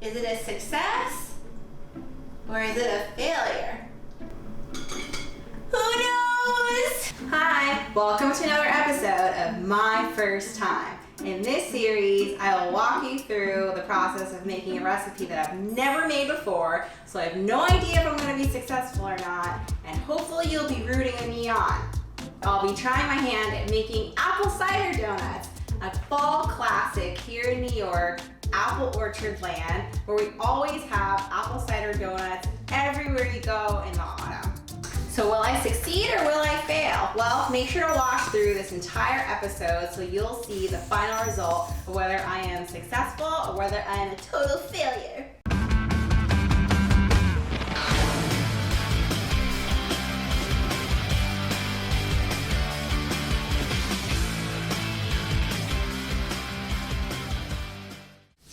Is it a success or is it a failure? Who knows? Hi, welcome to another episode of My First Time. In this series, I will walk you through the process of making a recipe that I've never made before, so I have no idea if I'm going to be successful or not, and hopefully you'll be rooting me on. I'll be trying my hand at making apple cider donuts, a fall classic here in New York, apple orchard land, where we always have apple cider donuts everywhere you go in the autumn. So will I succeed or will I fail? Well, make sure to watch through this entire episode so you'll see the final result of whether I am successful or whether I am a total failure.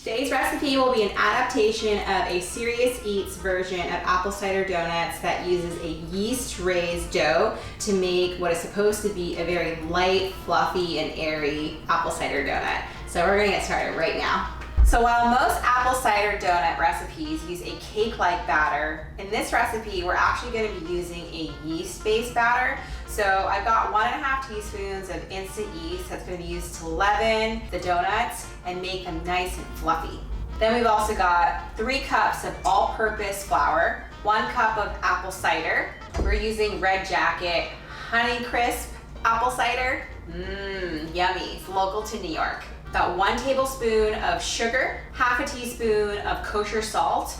Today's recipe will be an adaptation of a Serious Eats version of apple cider donuts that uses a yeast raised dough to make what is supposed to be a very light, fluffy, and airy apple cider donut. So we're gonna get started right now. So while most apple cider donut recipes use a cake-like batter, in this recipe we're actually going to be using a yeast-based batter. So I've got 1.5 teaspoons of instant yeast that's going to be used to leaven the donuts and make them nice and fluffy. Then we've also got 3 cups of all-purpose flour, 1 cup of apple cider. We're using Red Jacket Honey Crisp apple cider. Yummy, it's local to New York. About 1 tablespoon of sugar, 1/2 teaspoon of kosher salt,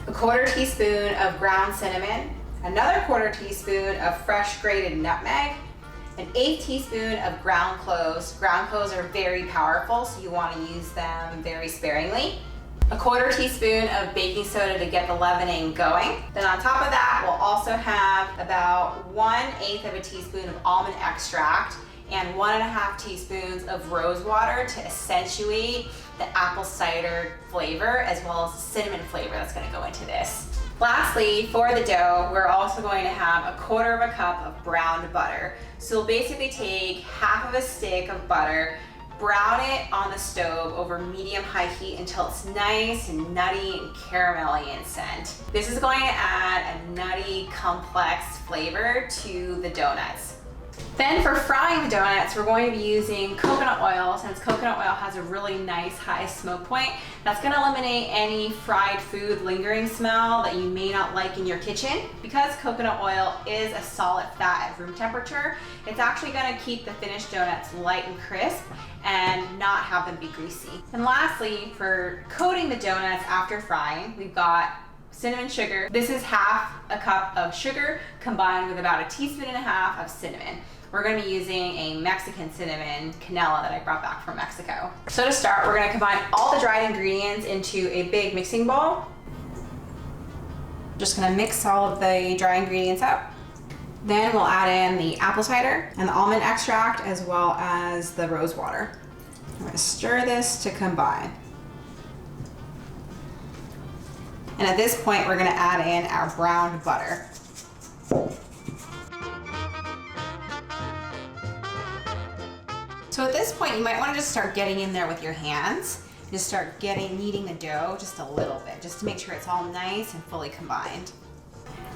1/4 teaspoon of ground cinnamon, another 1/4 teaspoon of fresh grated nutmeg, 1/8 teaspoon of ground cloves. Ground cloves are very powerful, so you want to use them very sparingly. 1/4 teaspoon of baking soda to get the leavening going. Then on top of that, we'll also have about 1/8 teaspoon of almond extract and 1.5 teaspoons of rose water to accentuate the apple cider flavor as well as the cinnamon flavor that's going to go into this. Lastly, for the dough, we're also going to have 1/4 cup of browned butter. So we'll basically take 1/2 stick of butter, brown it on the stove over medium-high heat until it's nice and nutty and caramelly in scent. This is going to add a nutty, complex flavor to the donuts. Then for frying the donuts, we're going to be using coconut oil. Since coconut oil has a really nice high smoke point, that's going to eliminate any fried food lingering smell that you may not like in your kitchen. Because coconut oil is a solid fat at room temperature, it's actually going to keep the finished donuts light and crisp and not have them be greasy. And lastly, for coating the donuts after frying, we've got cinnamon sugar. This is 1/2 cup of sugar combined with about 1.5 teaspoons of cinnamon. We're going to be using a Mexican cinnamon canela that I brought back from Mexico. So to start, we're going to combine all the dried ingredients into a big mixing bowl. Just going to mix all of the dry ingredients up. Then we'll add in the apple cider and the almond extract as well as the rose water. I'm going to stir this to combine. And at this point, we're going to add in our browned butter. So at this point, you might want to just start getting in there with your hands. Just start kneading the dough just a little bit, just to make sure it's all nice and fully combined.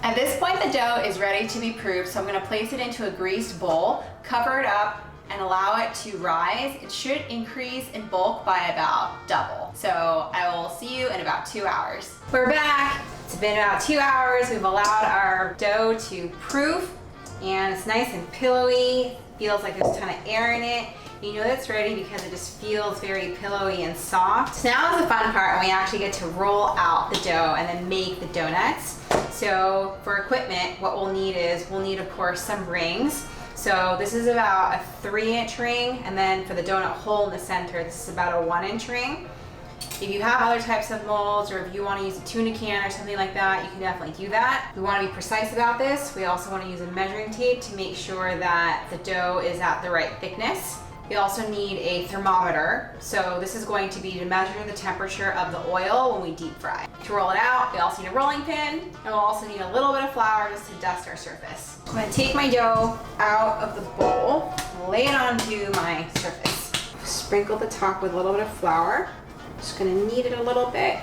At this point, the dough is ready to be proofed, so I'm going to place it into a greased bowl, cover it up, and allow it to rise. It should increase in bulk by about double. So I will see you in about 2 hours. We're back. It's been about 2 hours. We've allowed our dough to proof, and it's nice and pillowy. Feels like there's a ton of air in it. You know it's ready because it just feels very pillowy and soft. So now is the fun part, and we actually get to roll out the dough and then make the donuts. So for equipment, what we'll need of course some rings. So this is about a 3-inch ring, and then for the donut hole in the center, this is about a 1-inch ring. If you have other types of molds, or if you want to use a tuna can or something like that, you can definitely do that. We want to be precise about this. We also want to use a measuring tape to make sure that the dough is at the right thickness. We also need a thermometer. So this is going to be to measure the temperature of the oil when we deep fry. To roll it out, we also need a rolling pin, and we'll also need a little bit of flour just to dust our surface. I'm going to take my dough out of the bowl, lay it onto my surface. Sprinkle the top with a little bit of flour. Just going to knead it a little bit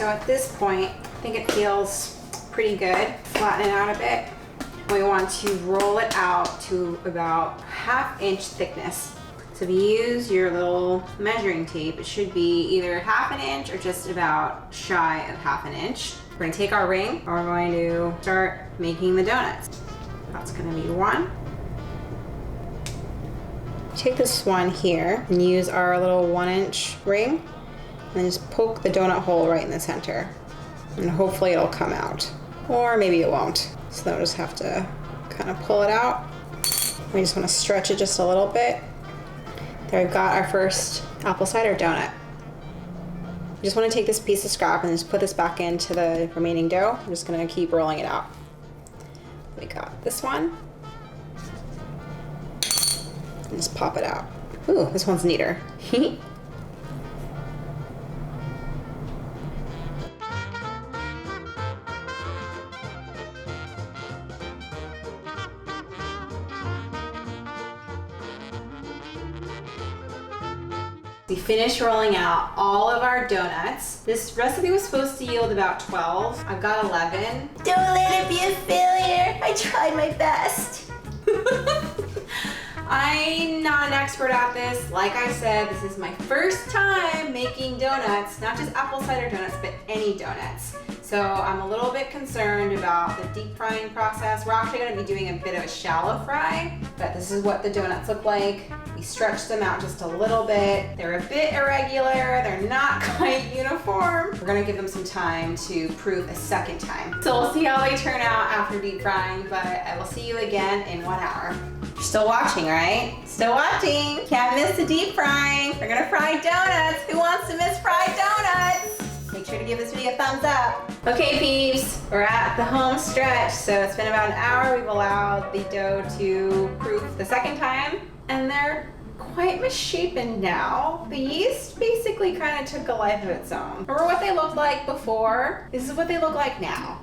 So at this point, I think it feels pretty good. Flatten it out a bit. We want to roll it out to about 1/2 inch thickness. So if you use your little measuring tape, it should be either 1/2 inch or just about shy of 1/2 inch. We're gonna take our ring and we're going to start making the donuts. That's gonna be one. Take this one here and use our little 1-inch ring and just poke the donut hole right in the center. And hopefully it'll come out. Or maybe it won't. So then we'll just have to kind of pull it out. We just want to stretch it just a little bit. There we've got our first apple cider donut. You just want to take this piece of scrap and just put this back into the remaining dough. I'm just going to keep rolling it out. We got this one. And just pop it out. Ooh, this one's neater. We finished rolling out all of our donuts. This recipe was supposed to yield about 12. I've got 11. Don't let it be a failure. I tried my best. I'm not an expert at this. Like I said, this is my first time making donuts, not just apple cider donuts, but any donuts. So I'm a little bit concerned about the deep frying process. We're actually gonna be doing a bit of a shallow fry, but this is what the donuts look like. We stretched them out just a little bit. They're a bit irregular. They're not quite uniform. We're gonna give them some time to prove a second time. So we'll see how they turn out after deep frying, but I will see you again in 1 hour. You're still watching, right? Still watching. Can't miss the deep frying. We're gonna fry donuts. Who wants to miss fried donuts? Make sure to give this video a thumbs up. Okay, peeps, we're at the home stretch. So it's been about an hour. We've allowed the dough to proof the second time, and they're quite misshapen now. The yeast basically kind of took a life of its own. Remember what they looked like before? This is what they look like now.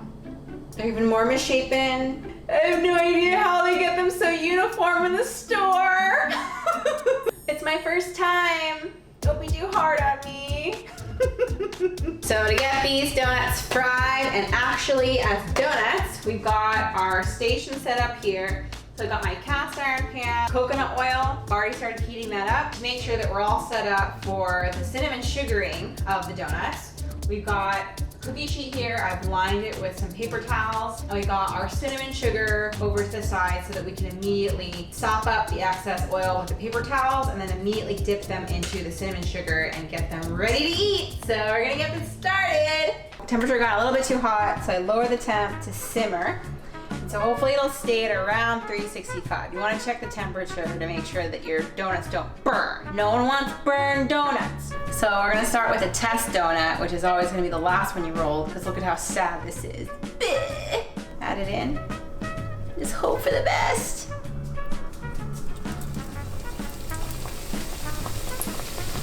They're even more misshapen. I have no idea how they get them so uniform in the store. It's my first time. Don't be too hard on me. So to get these donuts fried and actually as donuts, we've got our station set up here. So I got my cast iron pan, coconut oil, already started heating that up to make sure that we're all set up for the cinnamon sugaring of the donuts. We've got a cookie sheet here. I've lined it with some paper towels. And we got our cinnamon sugar over to the side so that we can immediately sop up the excess oil with the paper towels and then immediately dip them into the cinnamon sugar and get them ready to eat. So we're gonna get this started. Temperature got a little bit too hot, so I lowered the temp to simmer. So hopefully it'll stay at around 365. You want to check the temperature to make sure that your donuts don't burn. No one wants burned donuts. So we're gonna start with a test donut, which is always gonna be the last one you roll, because look at how sad this is. Bleh. Add it in. Just hope for the best.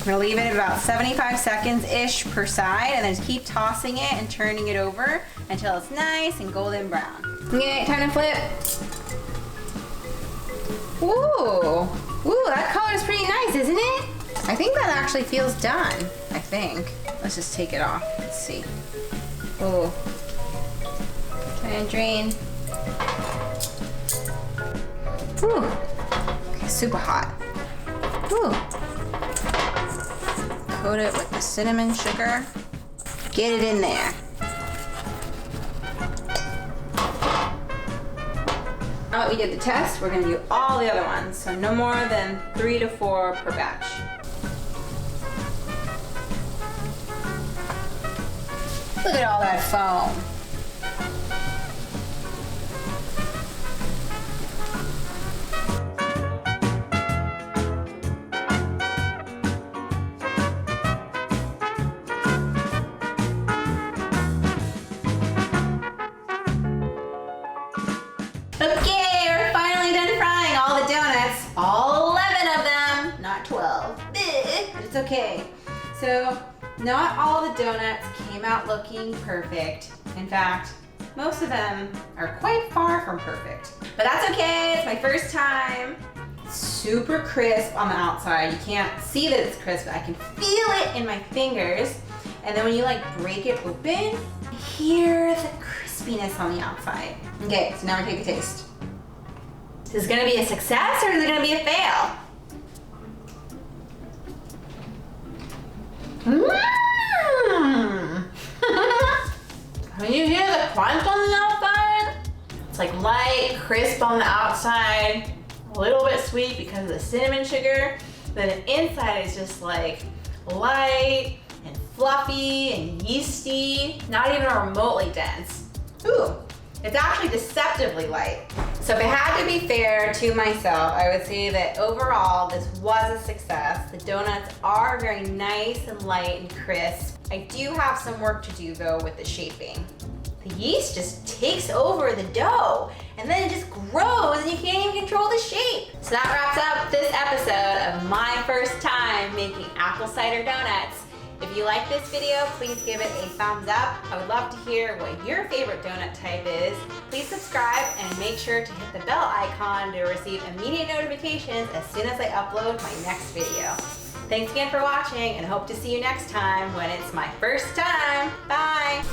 We're gonna leave it about 75 seconds-ish per side, and then just keep tossing it and turning it over until it's nice and golden brown. Okay, time to flip. Ooh, ooh, that color's pretty nice, isn't it? I think that actually feels done, I think. Let's just take it off, let's see. Ooh, try and drain. Ooh, okay, super hot. Ooh. Coat it with the cinnamon sugar. Get it in there. Now that we did the test, we're gonna do all the other ones. So no more than 3 to 4 per batch. Look at all that foam. Okay, we're finally done frying all the donuts. All 11 of them, not 12. But it's okay. So, not all the donuts came out looking perfect. In fact, most of them are quite far from perfect. But that's okay, it's my first time. Super crisp on the outside. You can't see that it's crisp, but I can feel it in my fingers. And then when you like break it open, hear the crispiness on the outside. Okay, so now we take a taste. Is this gonna be a success or is it gonna be a fail? Mmm! When you hear the crunch on the outside, it's like light, crisp on the outside, a little bit sweet because of the cinnamon sugar. Then the inside is just like light and fluffy and yeasty, not even remotely dense. Ooh, it's actually deceptively light. So if I had to be fair to myself, I would say that overall this was a success. The donuts are very nice and light and crisp. I do have some work to do though with the shaping. The yeast just takes over the dough and then it just grows and you can't even control the shape. So that wraps up this episode of my first time making apple cider donuts. If you like this video, please give it a thumbs up. I would love to hear what your favorite donut type is. Please subscribe and make sure to hit the bell icon to receive immediate notifications as soon as I upload my next video. Thanks again for watching and hope to see you next time when it's my first time. Bye!